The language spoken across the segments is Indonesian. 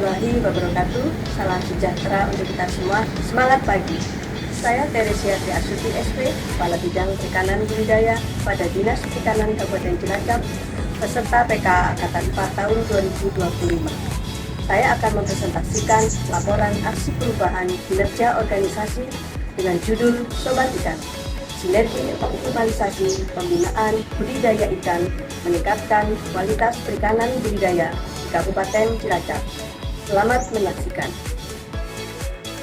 warahmatullahi wabarakatuh. Salam sejahtera untuk kita semua. Semangat pagi. Saya Teresia Triasuti SP, Kepala Bidang Perikanan Budidaya pada Dinas Perikanan Kabupaten Cilacap, peserta PK Angkatan 4 tahun 2025. Saya akan mempresentasikan laporan aksi perubahan kinerja organisasi dengan judul Sobat Ikan. Sinergi optimalisasi pembinaan budidaya ikan meningkatkan kualitas perikanan budidaya di Kabupaten Cilacap. Selamat menyaksikan.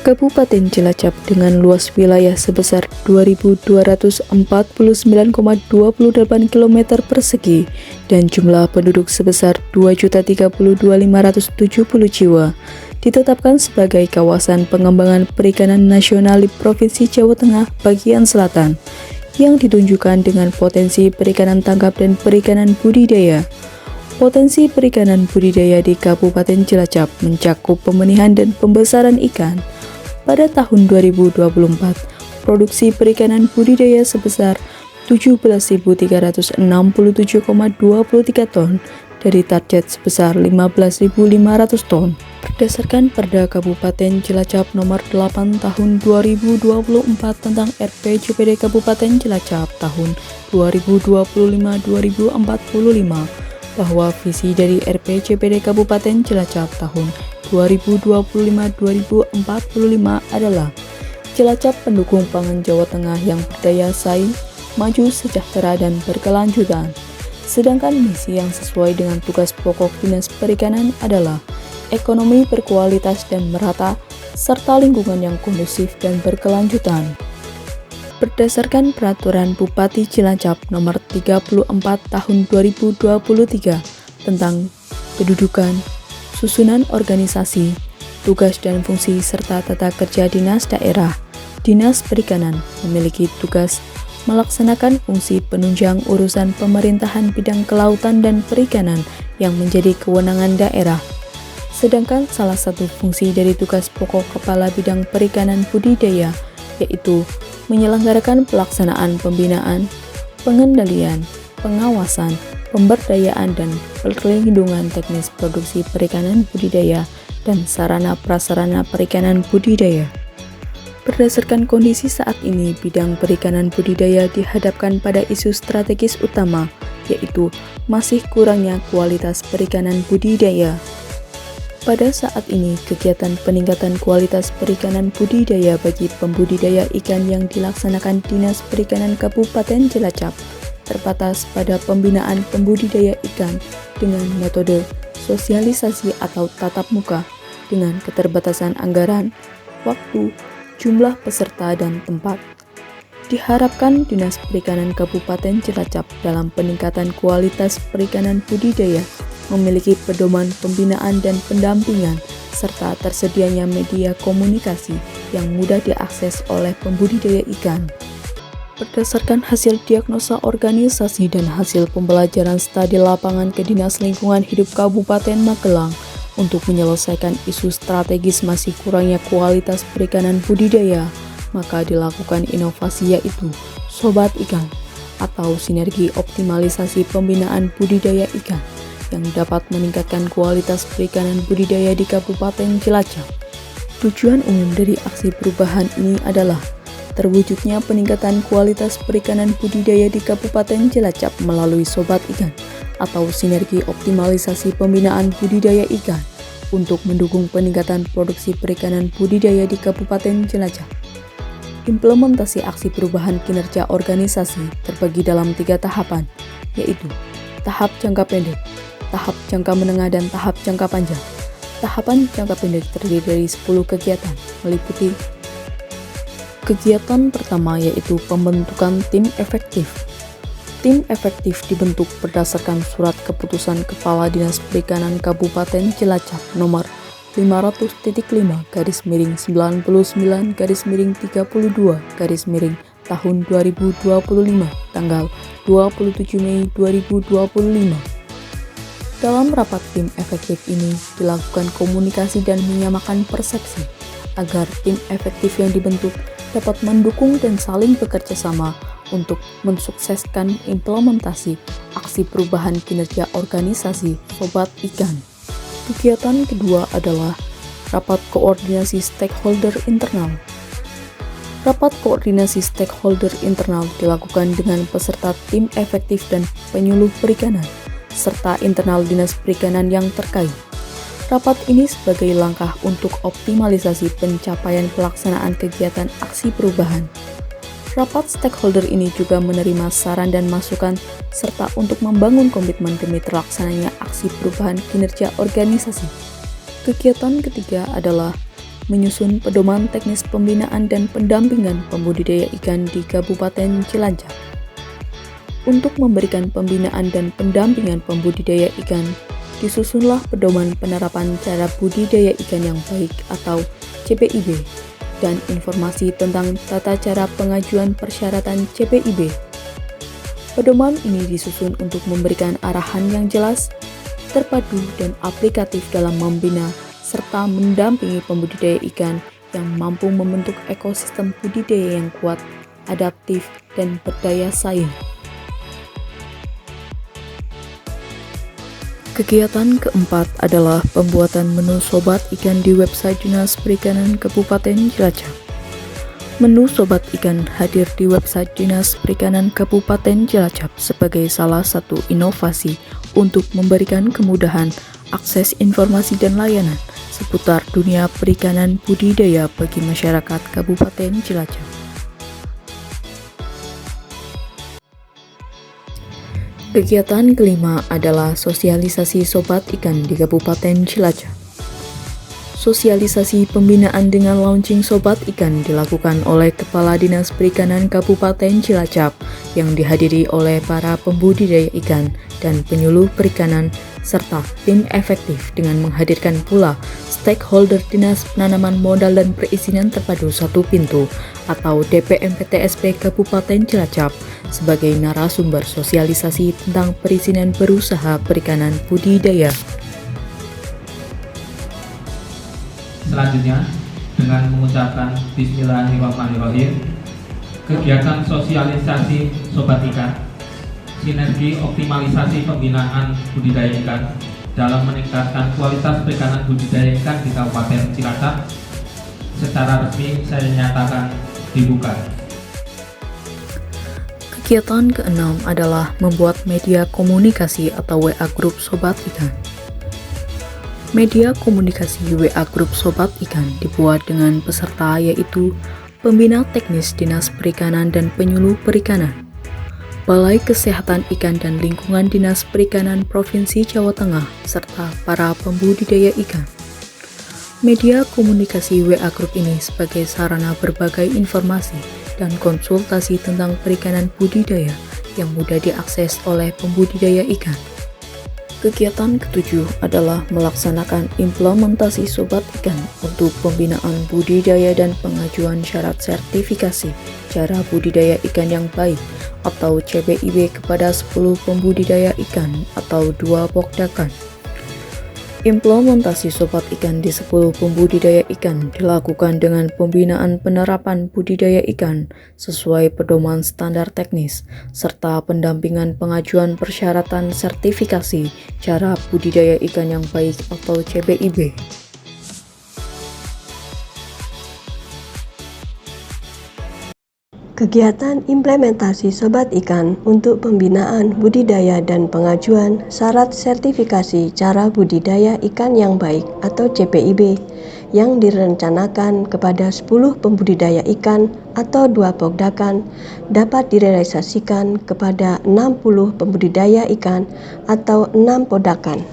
Kabupaten Cilacap dengan luas wilayah sebesar 2.249,28 km persegi dan jumlah penduduk sebesar 2.032.570 jiwa ditetapkan sebagai kawasan pengembangan perikanan nasional di Provinsi Jawa Tengah bagian selatan yang ditunjukkan dengan potensi perikanan tangkap dan perikanan budidaya. Potensi perikanan budidaya di Kabupaten Cilacap mencakup pembenihan dan pembesaran ikan. Pada tahun 2024, produksi perikanan budidaya sebesar 17.367,23 ton dari target sebesar 15.500 ton. Berdasarkan Perda Kabupaten Cilacap Nomor 8 Tahun 2024 tentang RPJPD Kabupaten Cilacap tahun 2025-2045, bahwa visi dari RPJPD Kabupaten Cilacap tahun 2025-2045 adalah Cilacap pendukung pangan Jawa Tengah yang berdaya saing, maju, sejahtera, dan berkelanjutan. Sedangkan misi yang sesuai dengan tugas pokok Dinas Perikanan adalah ekonomi berkualitas dan merata, serta lingkungan yang kondusif dan berkelanjutan. Berdasarkan Peraturan Bupati Cilacap Nomor 34 Tahun 2023 tentang kedudukan, susunan organisasi, tugas dan fungsi serta tata kerja Dinas Daerah, Dinas Perikanan memiliki tugas melaksanakan fungsi penunjang urusan pemerintahan bidang kelautan dan perikanan yang menjadi kewenangan daerah. Sedangkan salah satu fungsi dari tugas pokok Kepala Bidang Perikanan Budidaya yaitu menyelenggarakan pelaksanaan pembinaan, pengendalian, pengawasan, pemberdayaan dan perlindungan teknis produksi perikanan budidaya dan sarana prasarana perikanan budidaya. Berdasarkan kondisi saat ini, bidang perikanan budidaya dihadapkan pada isu strategis utama, yaitu masih kurangnya kualitas perikanan budidaya. Pada saat ini, kegiatan peningkatan kualitas perikanan budidaya bagi pembudidaya ikan yang dilaksanakan Dinas Perikanan Kabupaten Cilacap terbatas pada pembinaan pembudidaya ikan dengan metode sosialisasi atau tatap muka dengan keterbatasan anggaran, waktu, jumlah peserta, dan tempat. Diharapkan Dinas Perikanan Kabupaten Cilacap dalam peningkatan kualitas perikanan budidaya memiliki pedoman pembinaan dan pendampingan serta tersedianya media komunikasi yang mudah diakses oleh pembudidaya ikan. Berdasarkan hasil diagnosa organisasi dan hasil pembelajaran studi lapangan ke Dinas Lingkungan Hidup Kabupaten Magelang untuk menyelesaikan isu strategis masih kurangnya kualitas perikanan budidaya, maka dilakukan inovasi yaitu Sobat Ikan atau sinergi optimalisasi pembinaan budidaya ikan yang dapat meningkatkan kualitas perikanan budidaya di Kabupaten Cilacap. Tujuan umum dari aksi perubahan ini adalah terwujudnya peningkatan kualitas perikanan budidaya di Kabupaten Cilacap melalui Sobat Ikan atau sinergi optimalisasi pembinaan budidaya ikan untuk mendukung peningkatan produksi perikanan budidaya di Kabupaten Cilacap. Implementasi aksi perubahan kinerja organisasi terbagi dalam 3 tahapan, yaitu tahap jangka pendek, tahap jangka menengah, dan tahap jangka panjang. Tahapan jangka pendek terdiri dari 10 kegiatan, meliputi kegiatan pertama yaitu pembentukan tim efektif. Tim efektif dibentuk berdasarkan surat keputusan Kepala Dinas Perikanan Kabupaten Cilacap nomor 500.599/32 tahun 2025 tanggal 27 Mei 2025. Dalam rapat tim efektif ini dilakukan komunikasi dan menyamakan persepsi agar tim efektif yang dibentuk dapat mendukung dan saling bekerja sama untuk mensukseskan implementasi aksi perubahan kinerja organisasi Sobat Ikan. Kegiatan kedua adalah rapat koordinasi stakeholder internal. Rapat koordinasi stakeholder internal dilakukan dengan peserta tim efektif dan penyuluh perikanan, serta internal dinas perikanan yang terkait. Rapat ini sebagai langkah untuk optimalisasi pencapaian pelaksanaan kegiatan aksi perubahan. Rapat stakeholder ini juga menerima saran dan masukan serta untuk membangun komitmen demi terlaksananya aksi perubahan kinerja organisasi. Kegiatan ketiga adalah menyusun pedoman teknis pembinaan dan pendampingan pembudidaya ikan di Kabupaten Cilacap. Untuk memberikan pembinaan dan pendampingan pembudidaya ikan, disusunlah pedoman penerapan cara budidaya ikan yang baik atau CPIB dan informasi tentang tata cara pengajuan persyaratan CPIB. Pedoman ini disusun untuk memberikan arahan yang jelas, terpadu dan aplikatif dalam membina serta mendampingi pembudidaya ikan yang mampu membentuk ekosistem budidaya yang kuat, adaptif, dan berdaya saing. Kegiatan keempat adalah pembuatan menu sobat ikan di website Dinas Perikanan Kabupaten Cilacap. Menu sobat ikan hadir di website Dinas Perikanan Kabupaten Cilacap sebagai salah satu inovasi untuk memberikan kemudahan akses informasi dan layanan seputar dunia perikanan budidaya bagi masyarakat Kabupaten Cilacap. Kegiatan kelima adalah sosialisasi sobat ikan di Kabupaten Cilacap. Sosialisasi pembinaan dengan launching sobat ikan dilakukan oleh Kepala Dinas Perikanan Kabupaten Cilacap yang dihadiri oleh para pembudidaya ikan dan penyuluh perikanan serta tim efektif dengan menghadirkan pula stakeholder Dinas Penanaman Modal dan Perizinan Terpadu Satu Pintu atau DPMPTSP Kabupaten Cilacap sebagai narasumber sosialisasi tentang perizinan berusaha perikanan budidaya. Selanjutnya, dengan mengucapkan Bismillahirrahmanirrahim, kegiatan sosialisasi Sobat Ikan, sinergi optimalisasi pembinaan budidaya ikan dalam meningkatkan kualitas perikanan budidaya ikan di Kabupaten Cilacap secara resmi saya nyatakan dibuka. Kegiatan keenam adalah membuat media komunikasi atau WA Group Sobat Ikan. Media komunikasi WA Group Sobat Ikan dibuat dengan peserta yaitu Pembina Teknis Dinas Perikanan dan Penyuluh Perikanan, Balai Kesehatan Ikan dan Lingkungan Dinas Perikanan Provinsi Jawa Tengah, serta para pembudidaya ikan. Media komunikasi WA Group ini sebagai sarana berbagai informasi dan konsultasi tentang perikanan budidaya yang mudah diakses oleh pembudidaya ikan. Kegiatan ketujuh adalah melaksanakan implementasi sobat ikan untuk pembinaan budidaya dan pengajuan syarat sertifikasi cara budidaya ikan yang baik atau CPIB kepada 10 pembudidaya ikan atau 2 pokdakan. Implementasi sobat ikan di 10 pembudidaya ikan dilakukan dengan pembinaan penerapan budidaya ikan sesuai pedoman standar teknis, serta pendampingan pengajuan persyaratan sertifikasi cara budidaya ikan yang baik atau CBIB. Kegiatan implementasi sobat ikan untuk pembinaan budidaya dan pengajuan syarat sertifikasi cara budidaya ikan yang baik atau CPIB yang direncanakan kepada 10 pembudidaya ikan atau 2 pokdakan dapat direalisasikan kepada 60 pembudidaya ikan atau 6 podakan.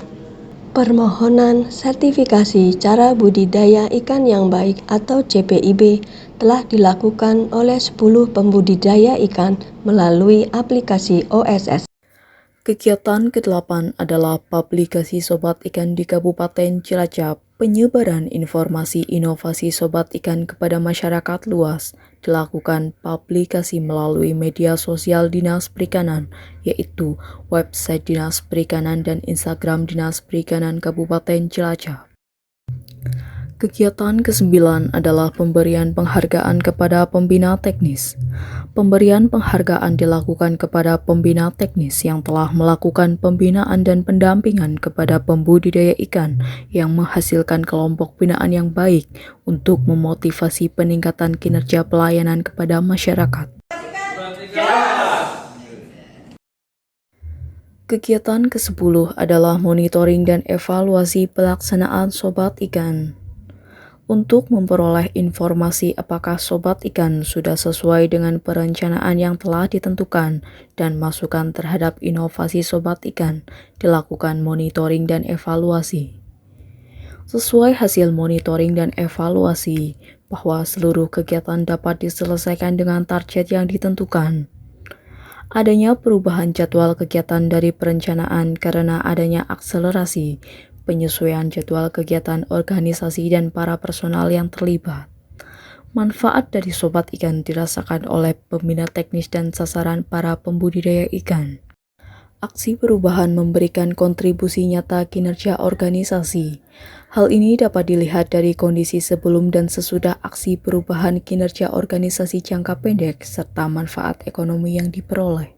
Permohonan sertifikasi cara budidaya ikan yang baik atau CPIB telah dilakukan oleh 10 pembudidaya ikan melalui aplikasi OSS. Kegiatan ke-8 adalah publikasi sobat ikan di Kabupaten Cilacap. Penyebaran informasi inovasi sobat ikan kepada masyarakat luas dilakukan publikasi melalui media sosial Dinas Perikanan, yaitu website Dinas Perikanan dan Instagram Dinas Perikanan Kabupaten Cilacap. Kegiatan ke-9 adalah pemberian penghargaan kepada pembina teknis. Pemberian penghargaan dilakukan kepada pembina teknis yang telah melakukan pembinaan dan pendampingan kepada pembudidaya ikan yang menghasilkan kelompok binaan yang baik untuk memotivasi peningkatan kinerja pelayanan kepada masyarakat. Kegiatan ke-10 adalah monitoring dan evaluasi pelaksanaan sobat ikan. Untuk memperoleh informasi apakah sobat ikan sudah sesuai dengan perencanaan yang telah ditentukan dan masukan terhadap inovasi sobat ikan, dilakukan monitoring dan evaluasi. Sesuai hasil monitoring dan evaluasi, bahwa seluruh kegiatan dapat diselesaikan dengan target yang ditentukan. Adanya perubahan jadwal kegiatan dari perencanaan karena adanya akselerasi, penyesuaian jadwal kegiatan organisasi dan para personal yang terlibat. Manfaat dari sobat ikan dirasakan oleh pembina teknis dan sasaran para pembudidaya ikan. Aksi perubahan memberikan kontribusi nyata kinerja organisasi. Hal ini dapat dilihat dari kondisi sebelum dan sesudah aksi perubahan kinerja organisasi jangka pendek serta manfaat ekonomi yang diperoleh.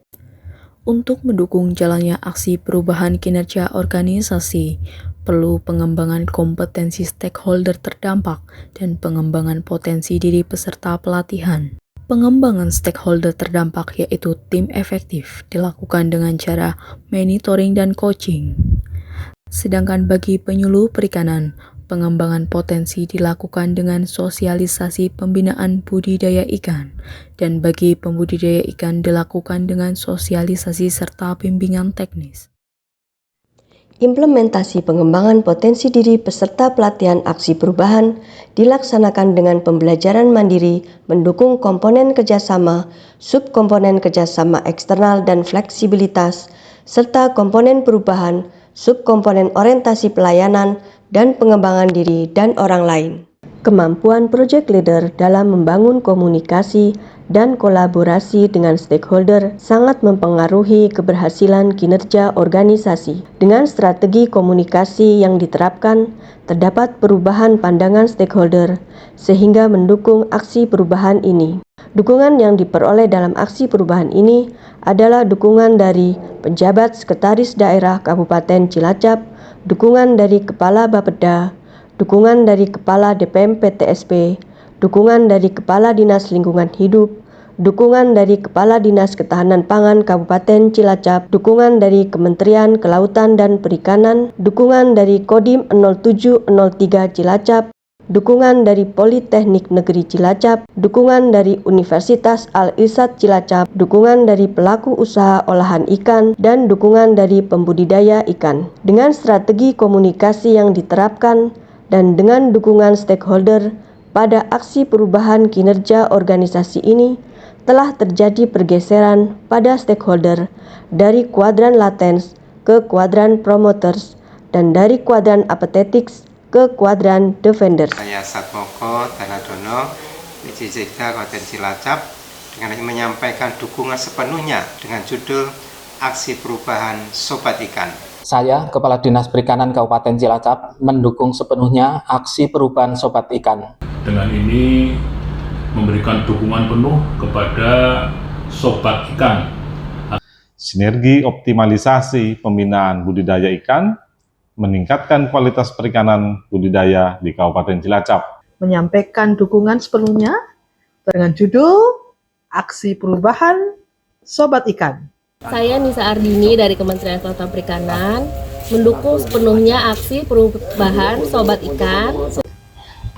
Untuk mendukung jalannya aksi perubahan kinerja organisasi, perlu pengembangan kompetensi stakeholder terdampak dan pengembangan potensi diri peserta pelatihan. Pengembangan stakeholder terdampak yaitu tim efektif dilakukan dengan cara monitoring dan coaching. Sedangkan bagi penyuluh perikanan, pengembangan potensi dilakukan dengan sosialisasi pembinaan budidaya ikan, dan bagi pembudidaya ikan dilakukan dengan sosialisasi serta bimbingan teknis. Implementasi pengembangan potensi diri peserta pelatihan aksi perubahan dilaksanakan dengan pembelajaran mandiri mendukung komponen kerjasama, subkomponen kerjasama eksternal dan fleksibilitas, serta komponen perubahan, subkomponen orientasi pelayanan, dan pengembangan diri dan orang lain. Kemampuan project leader dalam membangun komunikasi dan kolaborasi dengan stakeholder sangat mempengaruhi keberhasilan kinerja organisasi. Dengan strategi komunikasi yang diterapkan, terdapat perubahan pandangan stakeholder sehingga mendukung aksi perubahan ini. Dukungan yang diperoleh dalam aksi perubahan ini adalah dukungan dari penjabat sekretaris daerah Kabupaten Cilacap, dukungan dari Kepala Bapeda, dukungan dari Kepala DPM PTSP, dukungan dari Kepala Dinas Lingkungan Hidup, dukungan dari Kepala Dinas Ketahanan Pangan Kabupaten Cilacap, dukungan dari Kementerian Kelautan dan Perikanan, dukungan dari Kodim 0703 Cilacap, dukungan dari Politeknik Negeri Cilacap, dukungan dari Universitas Al-Irsyad Cilacap, dukungan dari pelaku usaha olahan ikan, dan dukungan dari pembudidaya ikan. Dengan strategi komunikasi yang diterapkan dan dengan dukungan stakeholder pada aksi perubahan kinerja organisasi ini, telah terjadi pergeseran pada stakeholder dari kuadran latens ke kuadran promoters dan dari kuadran apatetics ke kuadran defenders. Saya Satmoko Dhanadono, PJ-Sekda Kabupaten Cilacap, dengan menyampaikan dukungan sepenuhnya dengan judul Aksi Perubahan Sobat Ikan. Saya, Kepala Dinas Perikanan Kabupaten Cilacap, mendukung sepenuhnya aksi perubahan sobat ikan. Dengan ini memberikan dukungan penuh kepada sobat ikan. Sinergi optimalisasi pembinaan budidaya ikan meningkatkan kualitas perikanan budidaya di Kabupaten Cilacap. Menyampaikan dukungan sepenuhnya dengan judul Aksi Perubahan Sobat Ikan. Saya Nisa Ardini dari Kementerian Kelautan Perikanan mendukung sepenuhnya aksi perubahan sobat ikan.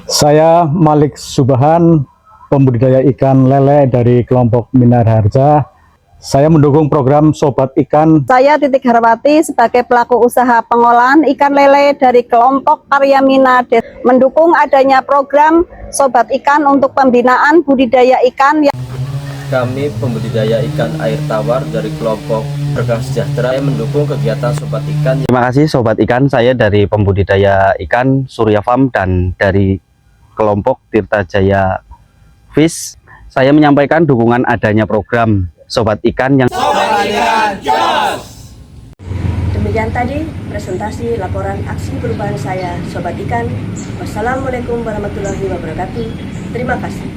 Saya Malik Subahan, pembudidaya ikan lele dari kelompok Minarharja. Saya mendukung program Sobat Ikan. Saya Titik Harwati sebagai pelaku usaha pengolahan ikan lele dari kelompok Karya Mina mendukung adanya program Sobat Ikan untuk pembinaan budidaya ikan. Kami pembudidaya ikan air tawar dari kelompok Berkah Sejahtera yang mendukung kegiatan Sobat Ikan. Terima kasih Sobat Ikan, saya dari pembudidaya ikan Surya Farm dan dari kelompok Tirta Jaya Fish. Saya menyampaikan dukungan adanya program Sobat Ikan yang Demikian tadi presentasi laporan aksi perubahan saya, Sobat Ikan. Wassalamualaikum warahmatullahi wabarakatuh. Terima kasih.